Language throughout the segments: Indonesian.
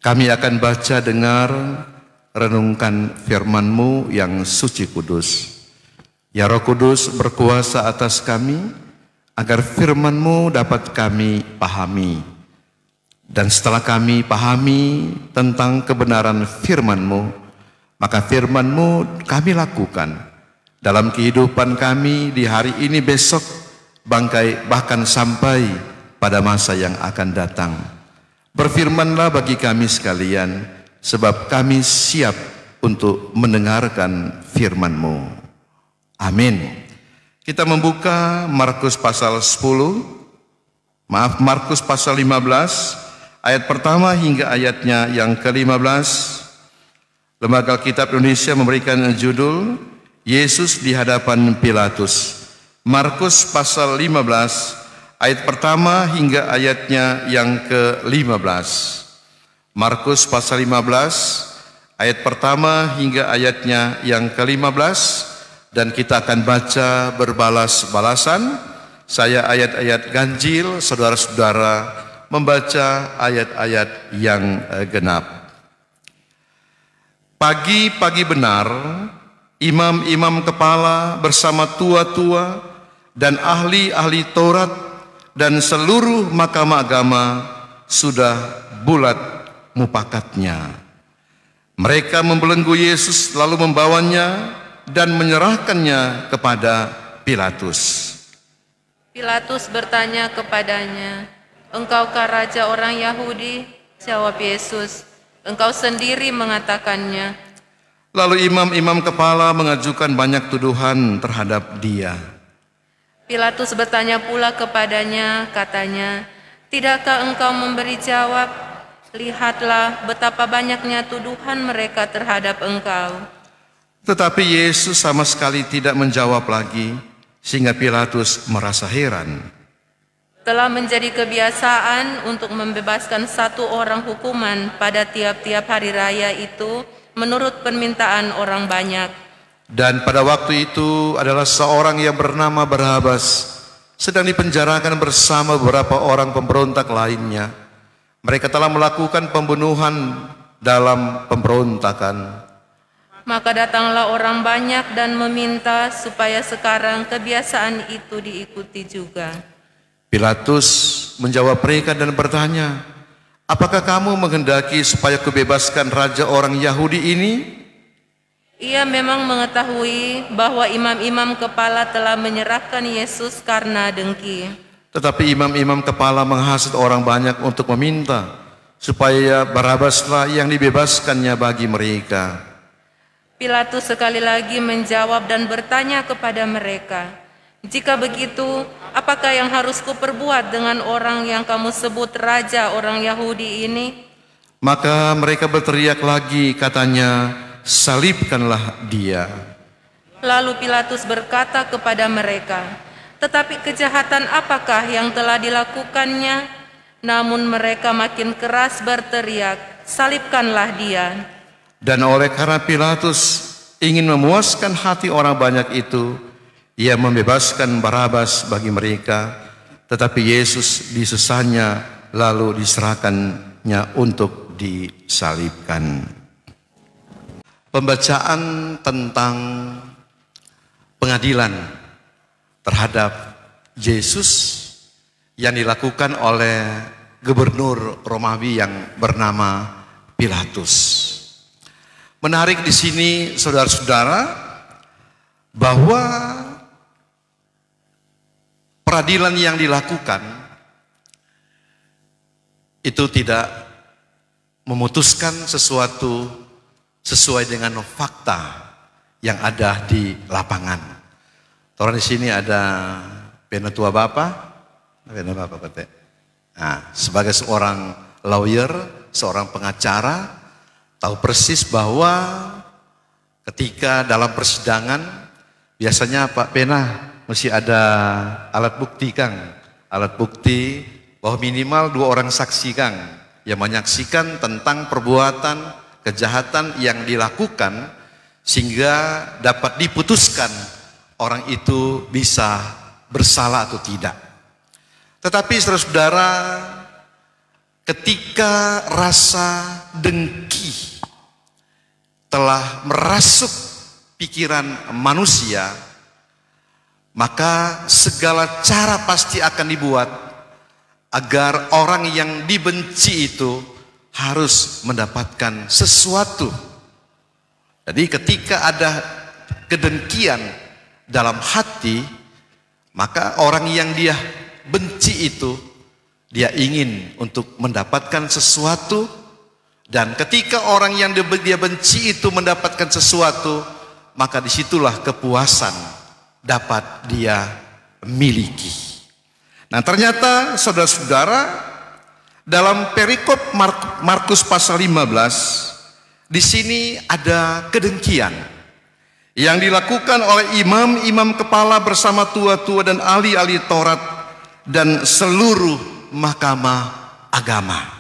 Kami akan baca, dengar, renungkan firman-Mu yang suci kudus. Ya Roh Kudus, berkuasa atas kami, agar firman-Mu dapat kami pahami. Dan setelah kami pahami tentang kebenaran firman-Mu, maka firman-Mu kami lakukan dalam kehidupan kami di hari ini, besok, bahkan sampai pada masa yang akan datang. Berfirmanlah bagi kami sekalian, sebab kami siap untuk mendengarkan firman-Mu. Amin. Kita membuka Markus pasal 15 ayat pertama hingga ayatnya yang ke-15. Lembaga Alkitab Indonesia memberikan judul Yesus di hadapan Pilatus. Markus pasal 15 ayat pertama hingga ayatnya yang ke-15. Markus pasal 15 ayat pertama hingga ayatnya yang ke-15, dan kita akan baca berbalas-balasan. Saya ayat-ayat ganjil, saudara-saudara membaca ayat-ayat yang genap. Pagi-pagi benar, imam-imam kepala bersama tua-tua dan ahli-ahli Taurat dan seluruh mahkamah agama sudah bulat mupakatnya. Mereka membelenggu Yesus lalu membawanya dan menyerahkannya kepada Pilatus. Pilatus bertanya kepadanya, "Engkaukah raja orang Yahudi?" Jawab Yesus, "Engkau sendiri mengatakannya." Lalu imam-imam kepala mengajukan banyak tuduhan terhadap dia. Pilatus bertanya pula kepadanya, katanya, "Tidakkah engkau memberi jawab? Lihatlah betapa banyaknya tuduhan mereka terhadap engkau." Tetapi Yesus sama sekali tidak menjawab lagi, sehingga Pilatus merasa heran. Telah menjadi kebiasaan untuk membebaskan satu orang hukuman pada tiap-tiap hari raya itu menurut permintaan orang banyak. Dan pada waktu itu adalah seorang yang bernama Barabas sedang dipenjarakan bersama beberapa orang pemberontak lainnya. Mereka telah melakukan pembunuhan dalam pemberontakan. Maka datanglah orang banyak dan meminta supaya sekarang kebiasaan itu diikuti juga. Pilatus menjawab mereka dan bertanya, "Apakah kamu menghendaki supaya kubebaskan raja orang Yahudi ini?" Ia memang mengetahui bahwa imam-imam kepala telah menyerahkan Yesus karena dengki. Tetapi imam-imam kepala menghasut orang banyak untuk meminta supaya Barabaslah yang dibebaskannya bagi mereka. Pilatus sekali lagi menjawab dan bertanya kepada mereka, "Jika begitu, apakah yang harus kuperbuat dengan orang yang kamu sebut raja orang Yahudi ini?" Maka mereka berteriak lagi, katanya, "Salibkanlah dia." Lalu Pilatus berkata kepada mereka, "Tetapi kejahatan apakah yang telah dilakukannya?" Namun mereka makin keras berteriak, "Salibkanlah dia." Dan oleh karena Pilatus ingin memuaskan hati orang banyak itu, ia membebaskan Barabas bagi mereka, tetapi Yesus disusahnya lalu diserahkannya untuk disalibkan. Pembacaan tentang pengadilan terhadap Yesus yang dilakukan oleh gubernur Romawi yang bernama Pilatus. Menarik di sini, saudara-saudara, bahwa peradilan yang dilakukan itu tidak memutuskan sesuatu sesuai dengan fakta yang ada di lapangan. Orang di sini ada penatua bapak, Pak. Nah, sebagai seorang lawyer, seorang pengacara, tahu persis bahwa ketika dalam persidangan biasanya Pak Pena mesti ada alat bukti, Kang. Alat bukti bahwa minimal 2 orang saksi, Kang, yang menyaksikan tentang perbuatan kejahatan yang dilakukan sehingga dapat diputuskan orang itu bisa bersalah atau tidak. Tetapi saudara-saudara, ketika rasa dengki telah merasuk pikiran manusia, maka segala cara pasti akan dibuat agar orang yang dibenci itu harus mendapatkan sesuatu. Jadi ketika ada kedengkian dalam hati, maka orang yang dia benci itu, dia ingin untuk mendapatkan sesuatu. Dan ketika orang yang dia benci itu mendapatkan sesuatu, maka disitulah kepuasan dapat dia miliki. Nah, ternyata saudara-saudara, dalam perikop Markus pasal 15, di sini ada kedengkian yang dilakukan oleh imam-imam kepala bersama tua-tua dan ahli-ahli Taurat dan seluruh mahkamah agama.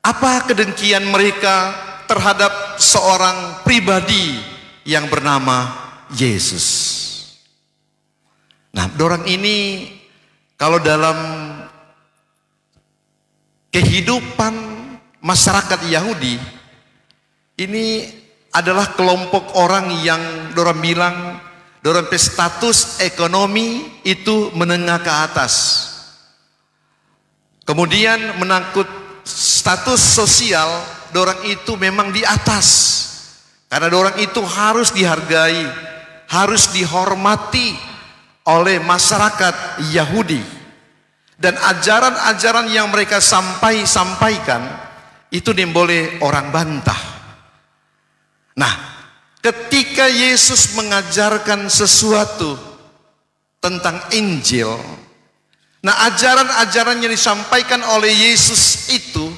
Apa kedengkian mereka terhadap seorang pribadi yang bernama Yesus? Nah, dorang ini kalau dalam kehidupan masyarakat Yahudi, ini adalah kelompok orang yang dorang bilang, dorang status ekonomi itu menengah ke atas. Kemudian menangkut status sosial, dorang itu memang di atas. Karena dorang itu harus dihargai, harus dihormati oleh masyarakat Yahudi. Dan ajaran-ajaran yang mereka sampaikan itu tidak boleh orang bantah. Nah, ketika Yesus mengajarkan sesuatu tentang Injil, nah ajaran-ajaran yang disampaikan oleh Yesus itu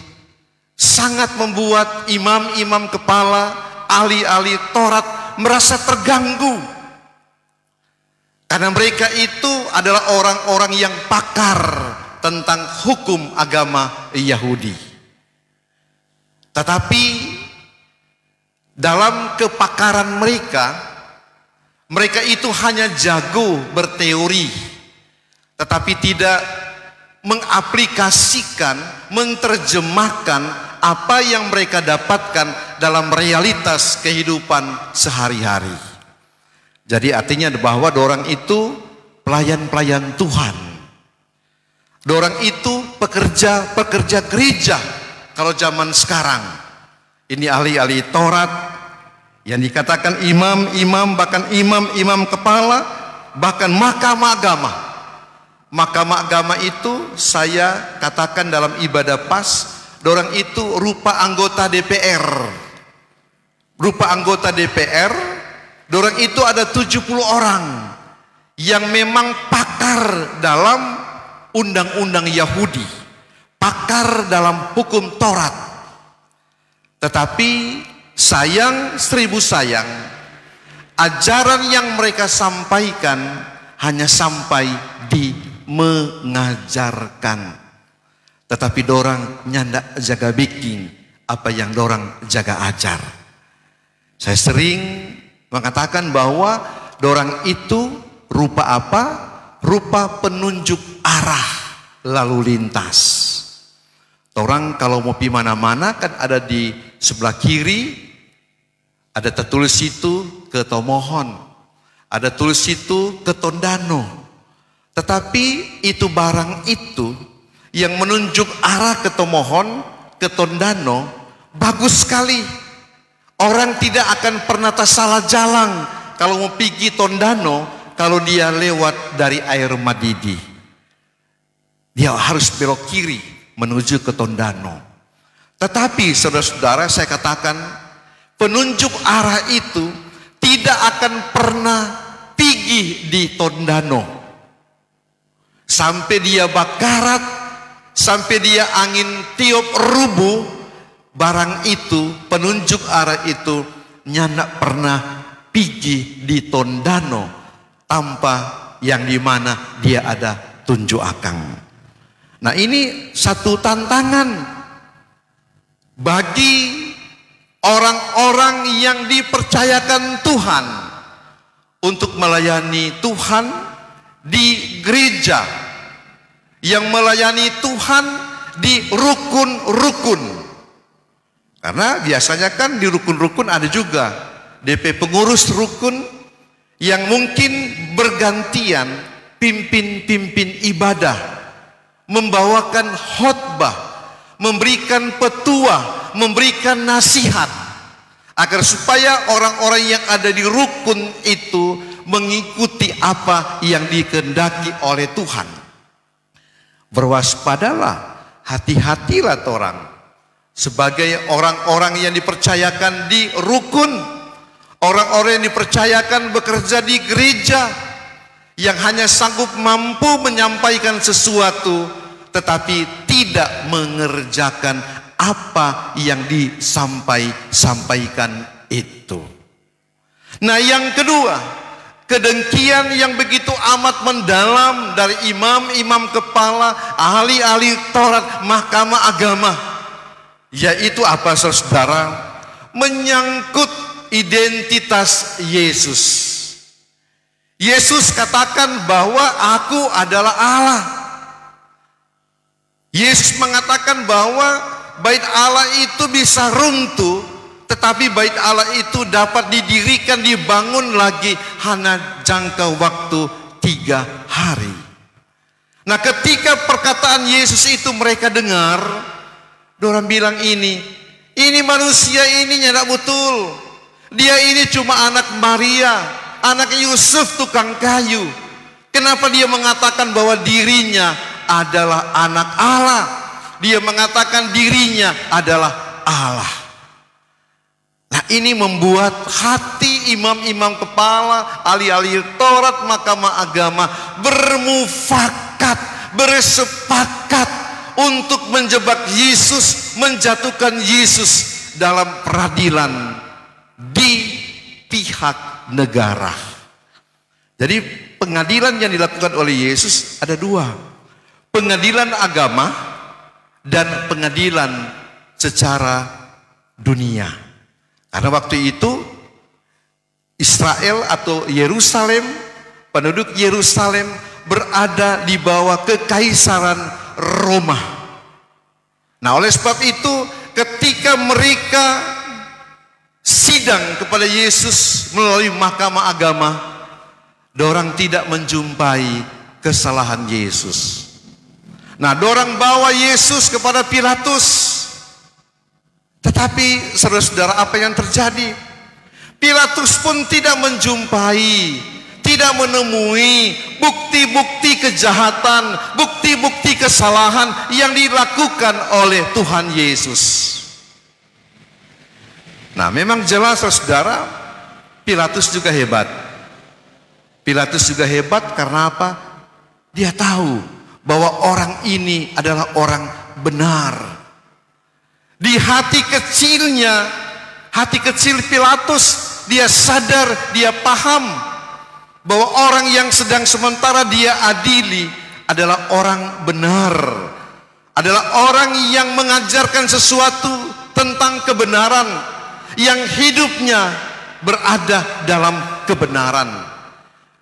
sangat membuat imam-imam kepala, ahli-ahli Taurat merasa terganggu. Karena mereka itu adalah orang-orang yang pakar tentang hukum agama Yahudi. Tetapi dalam kepakaran mereka itu hanya jago berteori, tetapi tidak mengaplikasikan, menerjemahkan apa yang mereka dapatkan dalam realitas kehidupan sehari-hari. Jadi artinya bahwa dorang itu pelayan-pelayan Tuhan. Dorang itu pekerja gereja kalau zaman sekarang. Ini ahli-ahli Taurat yang dikatakan imam-imam, bahkan imam-imam kepala, bahkan mahkamah agama. Mahkamah agama itu saya katakan dalam ibadah pas, dorang itu rupa anggota DPR. Rupa anggota DPR, dorang itu ada 70 orang yang memang pakar dalam undang-undang Yahudi, pakar dalam hukum Taurat. Tetapi sayang, seribu sayang, ajaran yang mereka sampaikan hanya sampai di mengajarkan. Tetapi dorang nyandak jaga bikin apa yang dorang jaga ajar. Saya sering mengatakan bahwa dorang itu rupa apa? Rupa penunjuk arah lalu lintas. Orang kalau mau pergi mana-mana kan ada di sebelah kiri, ada tertulis situ ke Tomohon, ada tulis situ ke Tondano. Tetapi itu barang itu yang menunjuk arah ke Tomohon, ke Tondano, bagus sekali. Orang tidak akan pernah tersalah jalan kalau mau pergi Tondano, kalau dia lewat dari air Madidi. Dia harus belok kiri menuju ke Tondano. Tetapi saudara-saudara, saya katakan penunjuk arah itu tidak akan pernah pergi di Tondano sampai dia bakarat, sampai dia angin tiup rubuh. Barang itu, penunjuk arah itu nyandak pernah pergi di Tondano tanpa yang dimana dia ada tunjuk akang. Nah, ini satu tantangan bagi orang-orang yang dipercayakan Tuhan untuk melayani Tuhan di gereja, yang melayani Tuhan di rukun-rukun. Karena biasanya kan di rukun-rukun ada juga DP pengurus rukun yang mungkin bergantian pimpin ibadah, membawakan khotbah, memberikan petua, memberikan nasihat, agar supaya orang-orang yang ada di rukun itu mengikuti apa yang dikehendaki oleh Tuhan. Berwaspadalah, hati-hatilah orang sebagai orang-orang yang dipercayakan di rukun, orang-orang yang dipercayakan bekerja di gereja, yang hanya sanggup mampu menyampaikan sesuatu tetapi tidak mengerjakan apa yang disampaikan itu. Nah, yang kedua, kedengkian yang begitu amat mendalam dari imam-imam kepala, ahli-ahli Taurat, mahkamah agama, yaitu apa saudara? Menyangkut identitas Yesus. Yesus katakan bahwa aku adalah Allah. Yesus mengatakan bahwa bait Allah itu bisa runtuh, tetapi bait Allah itu dapat didirikan, dibangun lagi hanya jangka waktu 3 hari. Nah, ketika perkataan Yesus itu mereka dengar, orang bilang ini manusia ini nyadak betul. Dia ini cuma anak Maria, anak Yusuf tukang kayu. Kenapa dia mengatakan bahwa dirinya adalah anak Allah? Dia mengatakan dirinya adalah Allah. Nah, ini membuat hati imam-imam kepala, ahli-ahli Taurat, mahkamah agama bermufakat, bersepakat untuk menjebak Yesus, menjatuhkan Yesus dalam peradilan di pihak negara. Jadi pengadilan yang dilakukan oleh Yesus ada 2. Pengadilan agama dan pengadilan secara dunia. Karena waktu itu Israel atau Yerusalem, penduduk Yerusalem berada di bawah kekaisaran Roma. Nah, oleh sebab itu ketika mereka sidang kepada Yesus melalui mahkamah agama, dorang tidak menjumpai kesalahan Yesus. Nah, dorang bawa Yesus kepada Pilatus. Tetapi saudara-saudara, apa yang terjadi? Pilatus pun tidak menjumpai, tidak menemui bukti-bukti kejahatan, bukti-bukti kesalahan yang dilakukan oleh Tuhan Yesus. Nah, memang jelas saudara, Pilatus juga hebat. Pilatus juga hebat karena apa? Dia tahu bahwa orang ini adalah orang benar. Di hati kecilnya, hati kecil Pilatus, dia sadar, dia paham bahwa orang yang sedang sementara dia adili adalah orang benar, adalah orang yang mengajarkan sesuatu tentang kebenaran, yang hidupnya berada dalam kebenaran.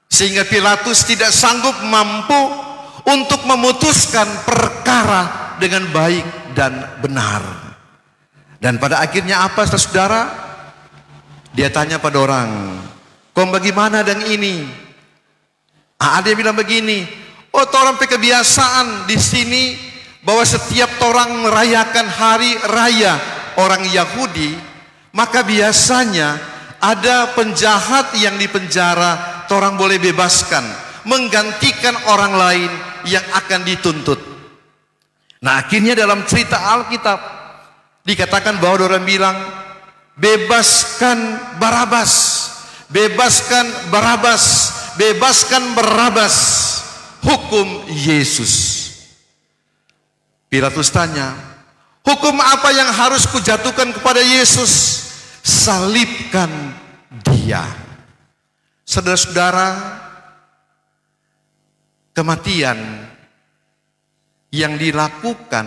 Sehingga Pilatus tidak sanggup mampu untuk memutuskan perkara dengan baik dan benar. Dan pada akhirnya apa saudara? Dia tanya pada orang, kau bagaimana dengan ini? Ada yang bilang begini, oh orang kebiasaan di sini bahwa setiap orang merayakan hari raya orang Yahudi, maka biasanya ada penjahat yang dipenjara, orang boleh bebaskan, menggantikan orang lain yang akan dituntut. Nah, akhirnya dalam cerita Alkitab dikatakan bahwa orang bilang, bebaskan Barabas, bebaskan Barabas, bebaskan Barabas, hukum Yesus. Pilatus tanya, hukum apa yang harus kujatuhkan kepada Yesus? Salibkan dia. Saudara-saudara, kematian yang dilakukan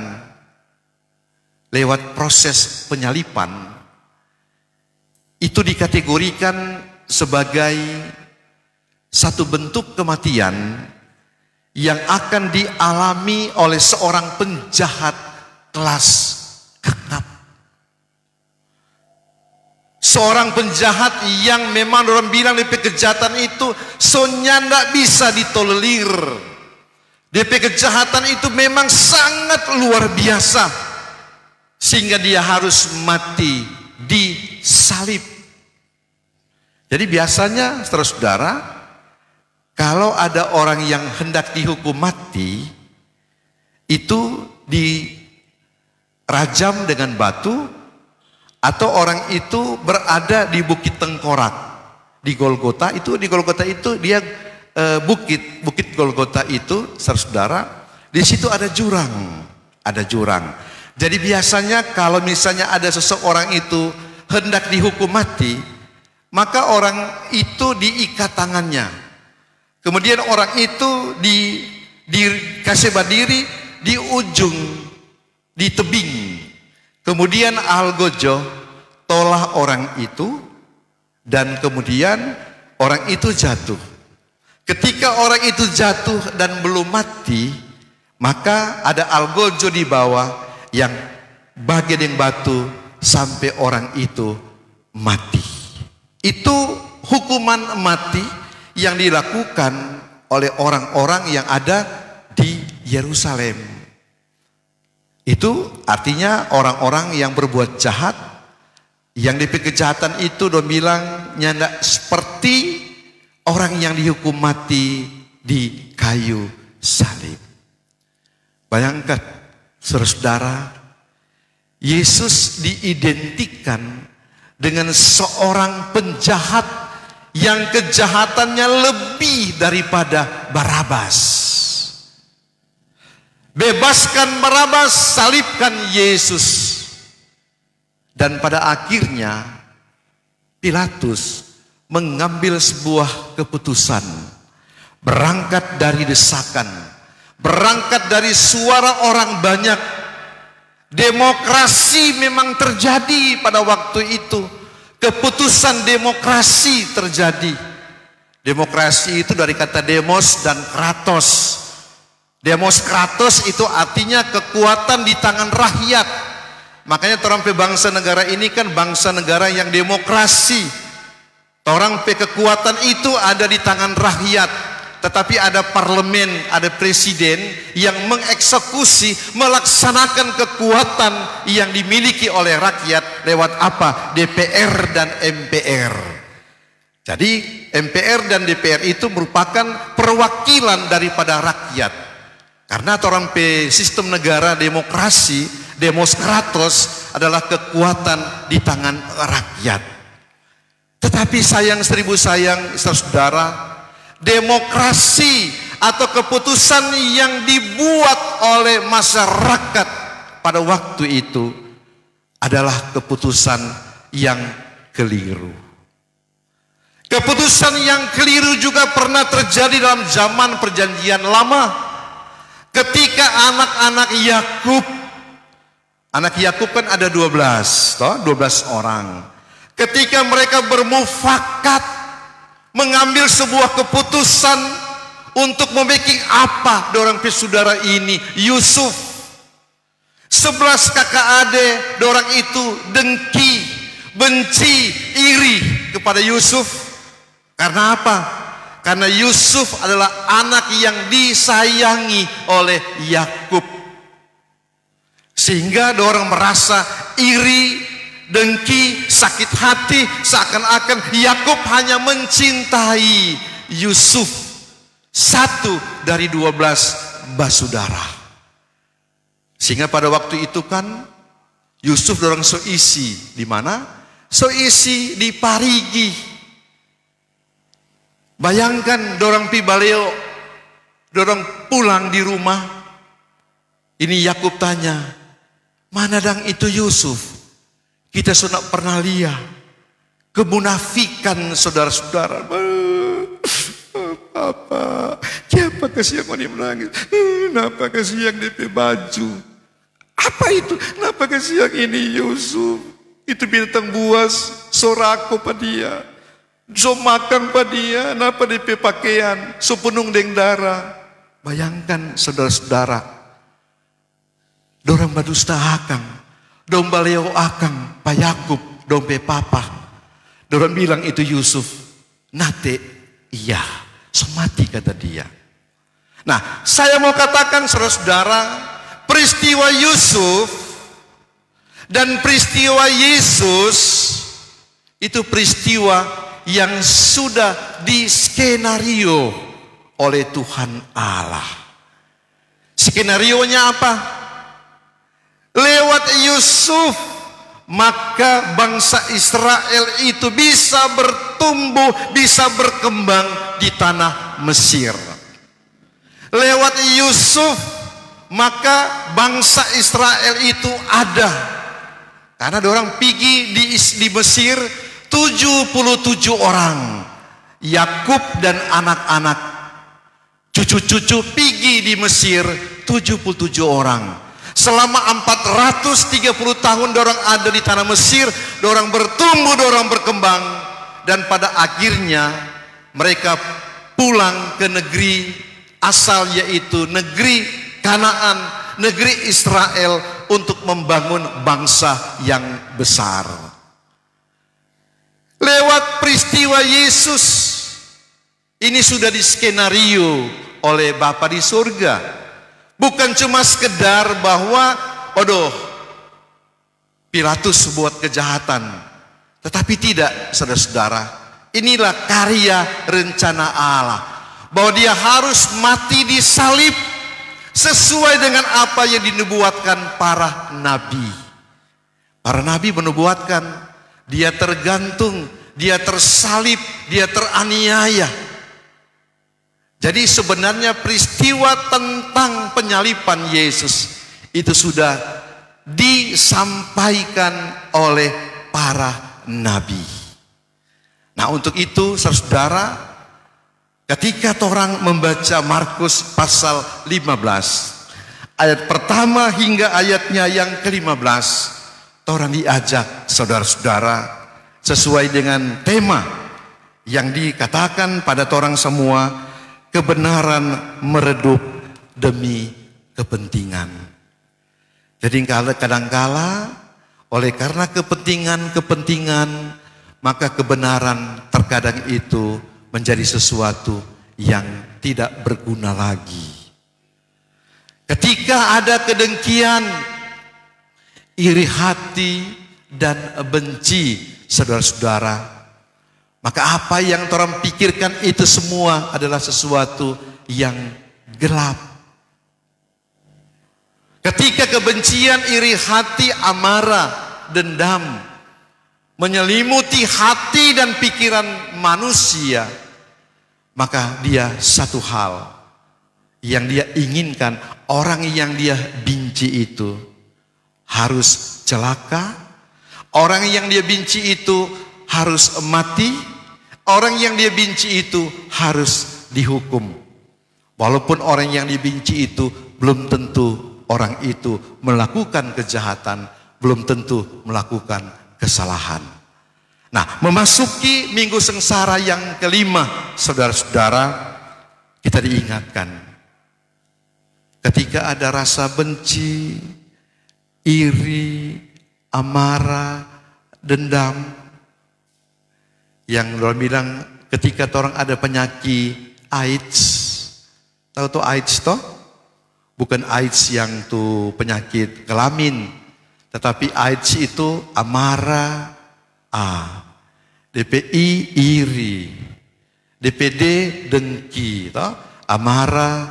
lewat proses penyalipan itu dikategorikan sebagai satu bentuk kematian yang akan dialami oleh seorang penjahat kelas kakap. Seorang penjahat yang memang orang bilang DP kejahatan itu sonya ndak bisa ditolerir. DP kejahatan itu memang sangat luar biasa, sehingga dia harus mati disalib. Jadi biasanya saudara-saudara, kalau ada orang yang hendak dihukum mati, itu dirajam dengan batu, atau orang itu berada di Bukit Tengkorak, di Golgota itu dia bukit Golgota itu, saudara, di situ ada jurang. Jadi biasanya kalau misalnya ada seseorang itu hendak dihukum mati, maka orang itu diikat tangannya. Kemudian orang itu dikasih berdiri di ujung, di tebing. Kemudian algojo tolah orang itu, dan kemudian orang itu jatuh. Ketika orang itu jatuh dan belum mati, maka ada algojo di bawah yang bagian yang batu sampai orang itu mati. Itu hukuman mati yang dilakukan oleh orang-orang yang ada di Yerusalem. Itu artinya orang-orang yang berbuat jahat, yang DP kejahatan itu dong bilang nyanda seperti orang yang dihukum mati di kayu salib. Bayangkan saudara, Yesus diidentikan dengan seorang penjahat yang kejahatannya lebih daripada Barabas. Bebaskan Barabas, salibkan Yesus. Dan pada akhirnya Pilatus mengambil sebuah keputusan, berangkat dari desakan, berangkat dari suara orang banyak. Demokrasi memang terjadi pada waktu itu. Keputusan demokrasi terjadi. Demokrasi itu dari kata demos dan kratos. Demos kratos itu artinya kekuatan di tangan rakyat. Makanya orang bangsa negara ini kan bangsa negara yang demokrasi. Orang kekuatan itu ada di tangan rakyat. Tetapi ada parlemen, ada presiden yang mengeksekusi, melaksanakan kekuatan yang dimiliki oleh rakyat lewat apa? DPR dan MPR. Jadi MPR dan DPR itu merupakan perwakilan daripada rakyat. Karena orang sistem negara demokrasi, demos kratos adalah kekuatan di tangan rakyat. Tetapi sayang seribu sayang saudara, demokrasi atau keputusan yang dibuat oleh masyarakat pada waktu itu adalah keputusan yang keliru. Keputusan yang keliru juga pernah terjadi dalam zaman perjanjian lama. Ketika anak-anak Yakub kan ada 12 orang. Ketika mereka bermufakat mengambil sebuah keputusan untuk membuat apa dorang saudara ini, Yusuf. 11 kakak adik dorang itu dengki, benci, iri kepada Yusuf. Karena apa? Karena Yusuf adalah anak yang disayangi oleh Yakub. Sehingga dorang merasa iri, dengki, sakit hati, seakan-akan Yakub hanya mencintai Yusuf, satu dari 12 bersaudara. Sehingga pada waktu itu kan Yusuf dorang soisi di mana? Soisi di Parigi. Bayangkan dorang pi baleo, dorang pulang di rumah. Ini Yakub tanya, mana dang itu Yusuf? Kita sudah pernah lihat kemunafikan saudara-saudara. Apa? Siapa kasih yang mau menangis? Kenapa kasih yang DP baju? Apa itu? Kenapa kasih yang ini Yusuf? Itu binatang buas, sorako pada dia. So makan pada dia, kenapa DP pakaian, so penuh dengan darah. Bayangkan saudara-saudara, dorang badusta akang, domba leo akang, Pak Yakub, dombe papa. Dorang bilang itu Yusuf, nate, iya, semati kata dia. Nah, saya mau katakan saudara-saudara, peristiwa Yusuf dan peristiwa Yesus itu peristiwa yang sudah diskenario oleh Tuhan Allah. Skenarionya apa? Lewat Yusuf maka bangsa Israel itu bisa bertumbuh, bisa berkembang di tanah Mesir. Lewat Yusuf maka bangsa Israel itu ada. Karena orang pergi di Mesir 77 orang. Yakub dan anak-anak cucu-cucu pergi di Mesir 77 orang. Selama 430 tahun dorang ada di tanah Mesir, dorang bertumbuh, dorang berkembang, dan pada akhirnya mereka pulang ke negeri asal, yaitu negeri Kanaan, negeri Israel, untuk membangun bangsa yang besar. Lewat peristiwa Yesus ini sudah diskenario oleh Bapa di surga. Bukan cuma sekedar bahwa Pilatus buat kejahatan, tetapi tidak, saudara-saudara. Inilah karya rencana Allah, bahwa dia harus mati di salib sesuai dengan apa yang dinubuatkan para nabi. Para nabi menubuatkan dia tergantung, dia tersalib, dia teraniaya. Jadi sebenarnya peristiwa tentang penyaliban Yesus itu sudah disampaikan oleh para nabi. Nah, untuk itu saudara, ketika orang membaca Markus pasal 15 ayat pertama hingga ayatnya yang ke-15, orang diajak saudara-saudara sesuai dengan tema yang dikatakan pada orang semua, kebenaran meredup demi kepentingan. Jadi kadangkala oleh karena kepentingan, maka kebenaran terkadang itu menjadi sesuatu yang tidak berguna lagi. Ketika ada kedengkian, iri hati, dan benci, saudara-saudara, maka apa yang orang pikirkan itu semua adalah sesuatu yang gelap. Ketika kebencian, iri hati, amarah, dendam menyelimuti hati dan pikiran manusia, maka dia satu hal yang dia inginkan, orang yang dia benci itu harus celaka, orang yang dia benci itu harus mati, orang yang dia benci itu harus dihukum. Walaupun orang yang dibenci itu belum tentu orang itu melakukan kejahatan, belum tentu melakukan kesalahan. Nah, memasuki minggu sengsara yang kelima, saudara-saudara, kita diingatkan ketika ada rasa benci, iri, amarah, dendam, yang orang bilang ketika orang ada penyakit AIDS, tahu tuh AIDS toh? Bukan AIDS yang tuh penyakit kelamin, tetapi AIDS itu amarah, DPI iri, DPD dengki, toh? Amarah,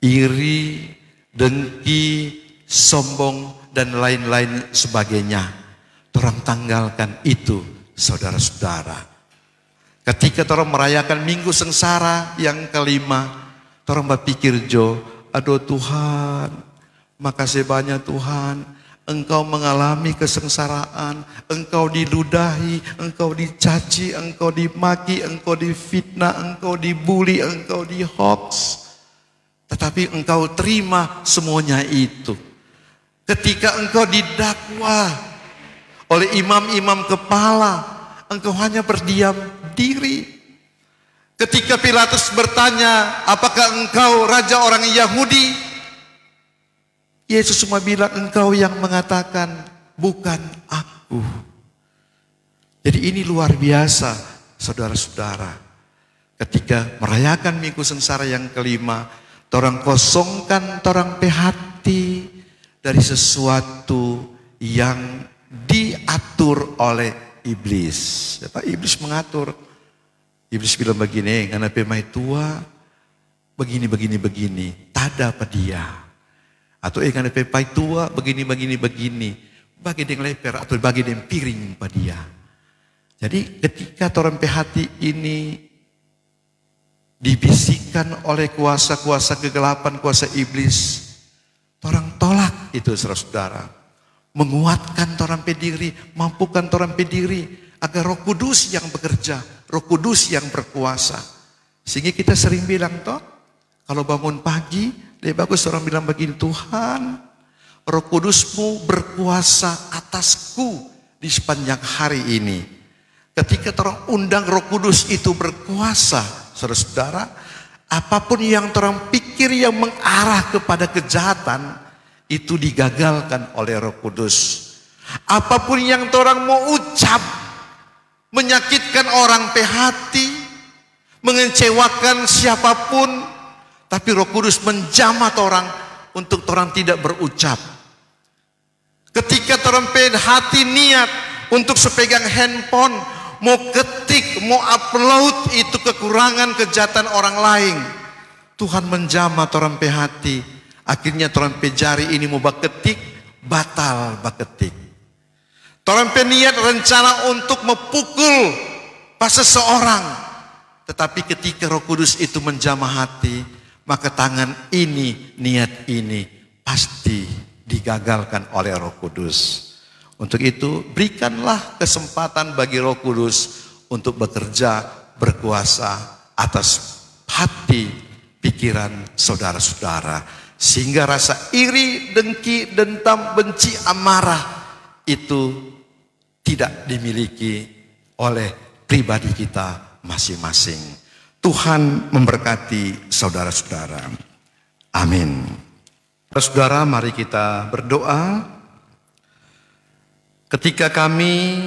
iri, dengki, sombong, dan lain-lain sebagainya. Orang tanggalkan itu, saudara-saudara. Ketika orang merayakan minggu sengsara yang kelima, orang berpikir, aduh Tuhan, makasih banyak Tuhan, Engkau mengalami kesengsaraan, Engkau diludahi, Engkau dicaci, Engkau dimaki, Engkau difitnah, Engkau dibully, Engkau dihoax. Tetapi Engkau terima semuanya itu. Ketika Engkau didakwa oleh imam-imam kepala, Engkau hanya berdiam diri. Ketika Pilatus bertanya, apakah Engkau raja orang Yahudi? Yesus cuma bilang, engkau yang mengatakan, bukan aku. Jadi ini luar biasa, saudara-saudara. Ketika merayakan Minggu Sengsara yang kelima, torang kosongkan torang pe hati dari sesuatu yang diatur oleh iblis. Iblis mengatur. Iblis bilang begini, karena pe mai tua, begini. Tada apa dia. Atau karena pe pai tua, begini. Bagi dia leper atau bagi dia piring pada dia. Jadi ketika torang pe hati ini dibisikkan oleh kuasa-kuasa kegelapan, kuasa iblis, torang tolak itu saudara-saudara. Menguatkan torang pe diri, mampukan torang pe diri, agar Roh Kudus yang bekerja, Roh Kudus yang berkuasa. Sehingga kita sering bilang toh, kalau bangun pagi, lebih bagus orang bilang begini, Tuhan, Roh Kudusmu berkuasa atasku di sepanjang hari ini. Ketika orang undang Roh Kudus itu berkuasa, saudara-saudara, apapun yang orang pikir yang mengarah kepada kejahatan, itu digagalkan oleh Roh Kudus. Apapun yang orang mau ucap, menyakitkan orang pe hati, mengecewakan siapapun, tapi Roh Kudus menjamah orang untuk orang tidak berucap. Ketika orang pe hati niat untuk sepegang handphone, mau ketik, mau upload itu kekurangan kejahatan orang lain, Tuhan menjamah orang pe hati. Akhirnya orang pe jari ini mau baketik, batal baketik. Orang pe niat rencana untuk memukul pas seseorang, tetapi ketika Roh Kudus itu menjamah hati, maka tangan ini, niat ini pasti digagalkan oleh Roh Kudus. Untuk itu berikanlah kesempatan bagi Roh Kudus untuk bekerja berkuasa atas hati, pikiran saudara-saudara. Sehingga rasa iri, dengki, dendam, benci, amarah itu tidak dimiliki oleh pribadi kita masing-masing. Tuhan memberkati saudara-saudara. Amin. Saudara, mari kita berdoa. Ketika kami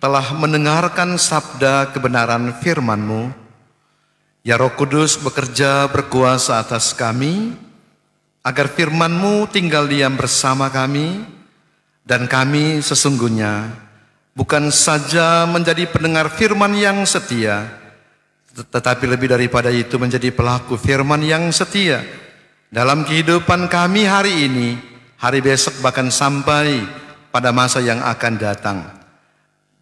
telah mendengarkan sabda kebenaran firman-Mu, ya Roh Kudus bekerja berkuasa atas kami, agar firman-Mu tinggal diam bersama kami, dan kami sesungguhnya bukan saja menjadi pendengar firman yang setia, tetapi lebih daripada itu menjadi pelaku firman yang setia dalam kehidupan kami hari ini, hari besok, bahkan sampai pada masa yang akan datang.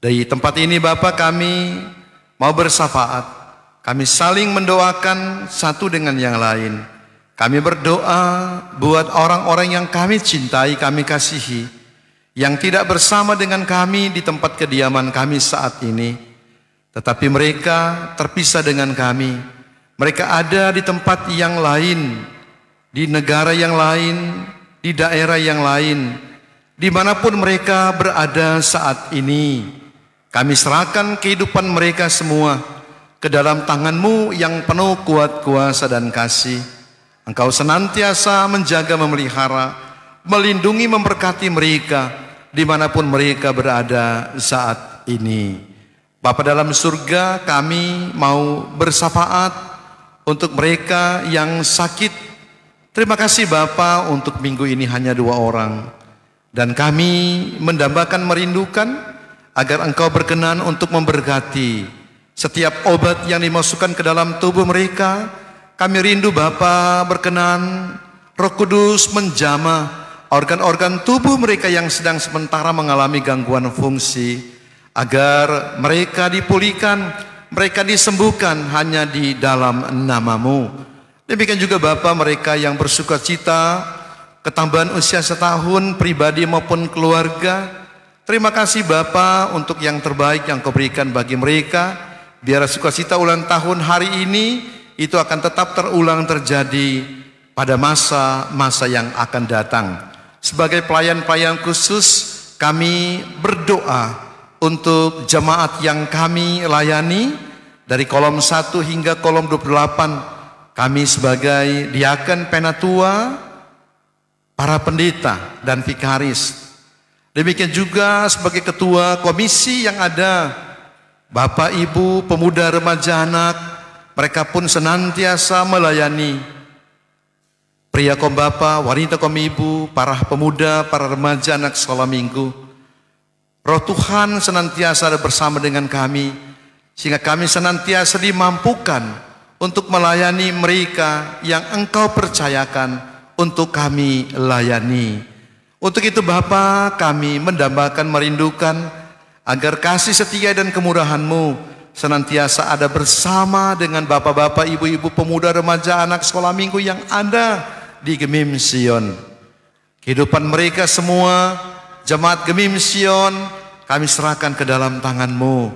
Dari tempat ini Bapa, kami mau bersyafaat, kami saling mendoakan satu dengan yang lain. Kami berdoa buat orang-orang yang kami cintai, kami kasihi, yang tidak bersama dengan kami di tempat kediaman kami saat ini, tetapi mereka terpisah dengan kami. Mereka ada di tempat yang lain, di negara yang lain, di daerah yang lain, dimanapun mereka berada saat ini. Kami serahkan kehidupan mereka semua ke dalam tangan-Mu yang penuh kuat kuasa dan kasih. Engkau senantiasa menjaga, memelihara, melindungi, memberkati mereka dimanapun mereka berada saat ini. Bapa dalam surga, kami mau bersyafaat untuk mereka yang sakit. Terima kasih Bapa, untuk minggu ini hanya 2 orang. Dan kami mendambakan, merindukan agar Engkau berkenan untuk memberkati setiap obat yang dimasukkan ke dalam tubuh mereka. Kami rindu Bapa, berkenan Roh Kudus menjamah organ-organ tubuh mereka yang sedang sementara mengalami gangguan fungsi, agar mereka dipulihkan, mereka disembuhkan hanya di dalam nama-Mu. Demikian juga Bapa, mereka yang bersuka cita ketambahan usia 1 tahun, pribadi maupun keluarga. Terima kasih Bapa untuk yang terbaik yang Kau berikan bagi mereka. Biar sukacita ulang tahun hari ini itu akan tetap terulang terjadi pada masa-masa yang akan datang. Sebagai pelayan-pelayan khusus, kami berdoa untuk jemaat yang kami layani dari kolom 1 hingga kolom 28. Kami sebagai diaken Penatua para pendeta dan vikaris. Demikian juga sebagai ketua komisi yang ada, Bapak Ibu pemuda remaja anak, mereka pun senantiasa melayani. Pria kaum bapak, wanita kaum ibu, para pemuda, para remaja anak sekolah minggu. Roh Tuhan senantiasa ada bersama dengan kami, sehingga kami senantiasa dimampukan untuk melayani mereka yang Engkau percayakan untuk kami layani. Untuk itu Bapa, kami mendambakan, merindukan agar kasih setia dan kemurahan-Mu senantiasa ada bersama dengan bapak-bapak, ibu-ibu, pemuda, remaja, anak sekolah minggu yang ada di Gemim Sion. Kehidupan mereka semua, jemaat Gemim Sion, kami serahkan ke dalam tangan-Mu.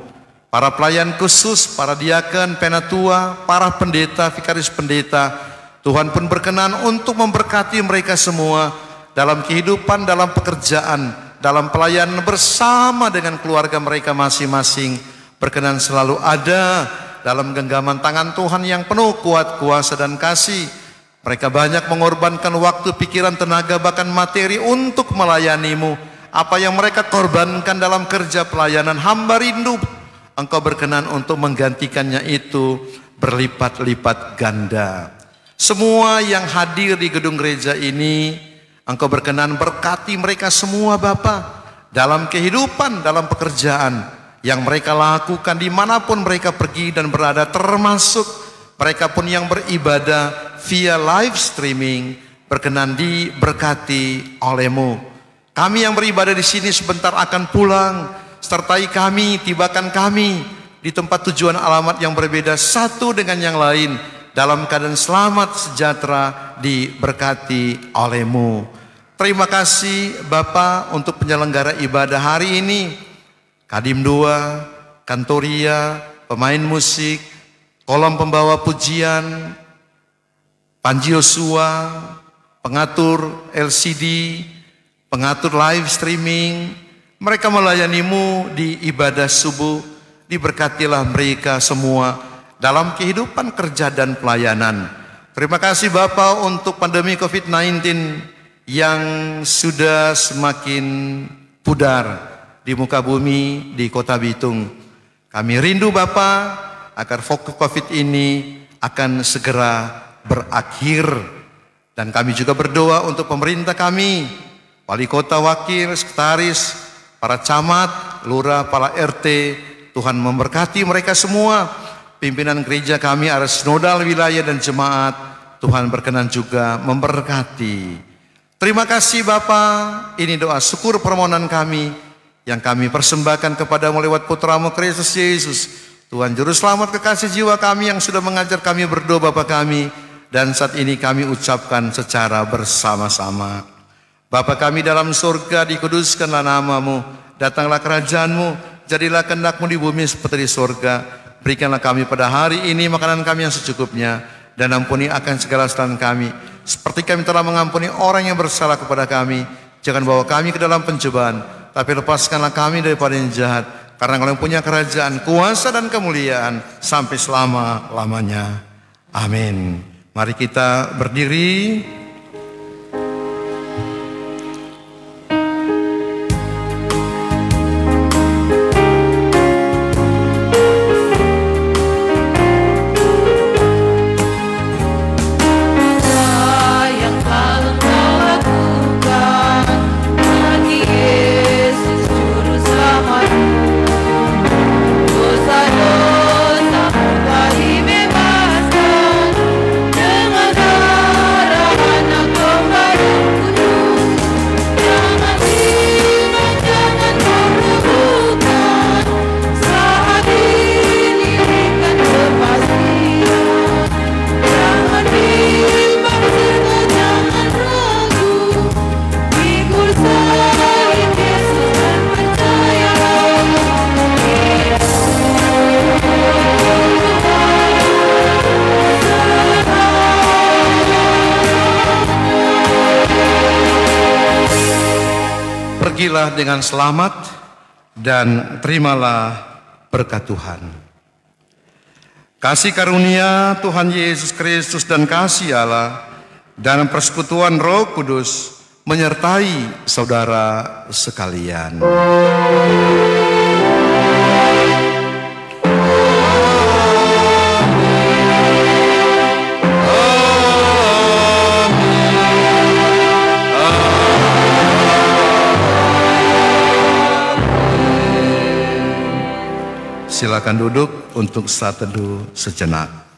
Para pelayan khusus, para diaken, penatua, para pendeta, vikaris pendeta, Tuhan pun berkenan untuk memberkati mereka semua dalam kehidupan, dalam pekerjaan, dalam pelayanan bersama dengan keluarga mereka masing-masing. Berkenan selalu ada dalam genggaman tangan Tuhan yang penuh kuat, kuasa dan kasih. Mereka banyak mengorbankan waktu, pikiran, tenaga, bahkan materi untuk melayani-Mu. Apa yang mereka korbankan dalam kerja pelayanan, hamba rindu Engkau berkenan untuk menggantikannya itu berlipat-lipat ganda. Semua yang hadir di gedung gereja ini, Engkau berkenan berkati mereka semua Bapa, dalam kehidupan, dalam pekerjaan yang mereka lakukan dimanapun mereka pergi dan berada, termasuk mereka pun yang beribadah via live streaming, berkenan diberkati oleh-Mu. Kami yang beribadah di sini sebentar akan pulang, sertai kami, tibakan kami di tempat tujuan alamat yang berbeda satu dengan yang lain, dalam keadaan selamat, sejahtera, diberkati oleh-Mu. Terima kasih Bapa untuk penyelenggara ibadah hari ini, Kadim 2, Kantoria, pemain musik, kolom pembawa pujian, Panji Yosua, pengatur LCD, pengatur live streaming. Mereka melayani-Mu di ibadah subuh. Diberkatilah mereka semua dalam kehidupan kerja dan pelayanan. Terima kasih Bapa untuk pandemi COVID-19 yang sudah semakin pudar di muka bumi, di kota Bitung. Kami rindu Bapa agar COVID ini akan segera berakhir. Dan kami juga berdoa untuk pemerintah kami, wali kota, wakil, sekretaris, para camat, lurah, para RT. Tuhan memberkati mereka semua. Pimpinan gereja kami, ada sinodal wilayah dan jemaat, Tuhan berkenan juga memberkati. Terima kasih Bapa, ini doa syukur permohonan kami yang kami persembahkan kepadamu lewat Putra-Mu Kristus Yesus, Tuhan Juru Selamat kekasih jiwa kami yang sudah mengajar kami berdoa Bapa kami, dan saat ini kami ucapkan secara bersama-sama. Bapa kami dalam surga, dikuduskanlah nama-Mu, datanglah kerajaan-Mu, jadilah kehendak-Mu di bumi seperti di surga. Berikanlah kami pada hari ini makanan kami yang secukupnya, dan ampuni akan segala kesalahan kami, seperti kami telah mengampuni orang yang bersalah kepada kami. Jangan bawa kami ke dalam pencobaan, tapi lepaskanlah kami daripada yang jahat. Karena Engkau yang punya kerajaan, kuasa dan kemuliaan sampai selama-lamanya. Amin. Mari kita berdiri. Pergilah dengan selamat dan terimalah berkat Tuhan. Kasih karunia Tuhan Yesus Kristus dan kasih Allah dan persekutuan Roh Kudus menyertai saudara sekalian. Silakan duduk untuk saat teduh sejenak.